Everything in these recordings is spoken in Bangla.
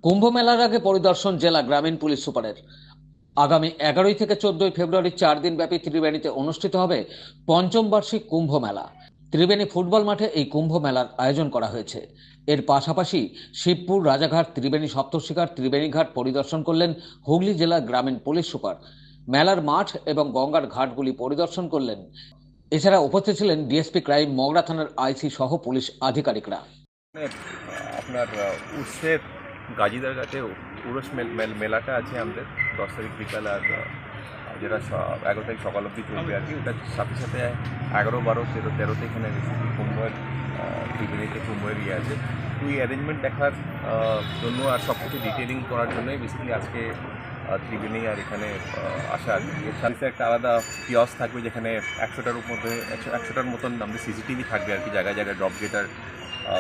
কুম্ভ মেলার আগে পরিদর্শন জেলা গ্রামীণ পুলিশ সুপারের। আগামী 11 থেকে 14 ফেব্রুয়ারি 4 দিন ব্যাপী ত্রিবেণীতে অনুষ্ঠিত হবে পঞ্চম বার্ষিক কুম্ভ মেলা। ত্রিবেণী ফুটবল মাঠে এই কুম্ভ মেলার আয়োজন করা হয়েছে। এর পাশাপাশি শিবপুর, রাজাঘাট, ত্রিবেণী সপ্তশিকার, ত্রিবেণীঘাট পরিদর্শন করলেন হুগলি জেলা গ্রামীণ পুলিশ সুপার। মেলার মাঠ এবং গঙ্গার ঘাটগুলি পরিদর্শন করলেন। এছাড়া উপস্থিত ছিলেন ডিএসপি ক্রাইম, মগরা থানার আইসি সহ পুলিশ আধিকারিকরা। মানে আপনার উৎসের গাজীদারগাতে উরস মেলাটা আছে আমাদের 10 তারিখ বিকাল, আর যেটা 11 তারিখ সকাল অবধি চলবে আর কি। ওটার সাথে সাথে 11, 12, 13, 13তে এখানে কুম্ভের ত্রিবেণীতে কুম্ভের ইয়ে আছে। তো এই অ্যারেঞ্জমেন্ট দেখার জন্য আর সব কিছু ডিটেলিং করার জন্যই বেসিক্যালি আজকে ত্রিবেণী আর এখানে আসা আর কি। এর সাথে একটা আলাদা কিয়স থাকবে যেখানে 100টার মধ্যে 100টার মতন আমাদের সিসিটিভি থাকবে আর কি, জায়গায় জায়গায় ড্রপ গেট আর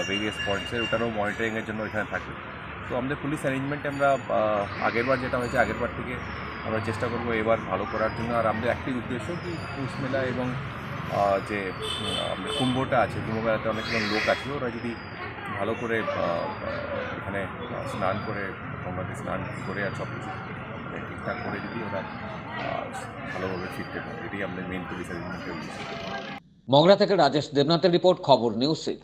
ভেরিয়াস পয়েন্টসের, ওটারও মনিটরিংয়ের জন্য এখানে থাকবে। তো আমাদের পুলিশ অ্যারেঞ্জমেন্টে আমরা আগেরবার যেটা হয়েছে আগেরবার থেকে আমরা চেষ্টা করবো এবার ভালো করার জন্য। আর আমাদের একটি উদ্দেশ্য কি পৌষ মেলা এবং যে আমাদের কুম্ভটা আছে, কুম্ভ মেলাতে অনেকজন লোক আছে, ওরা যদি ভালো করে এখানে স্নান করে, গঙ্গাতে স্নান করে আর সব কিছু ঠিকঠাক করে যদি ওরা ভালোভাবে ফিরতে পারে, এটাই আমাদের মেন পুলিশ অ্যারেঞ্জমেন্টের উদ্দেশ্য। মগরা থেকে রাজেশ দেবনাথের রিপোর্ট, খবর নিউজ 6।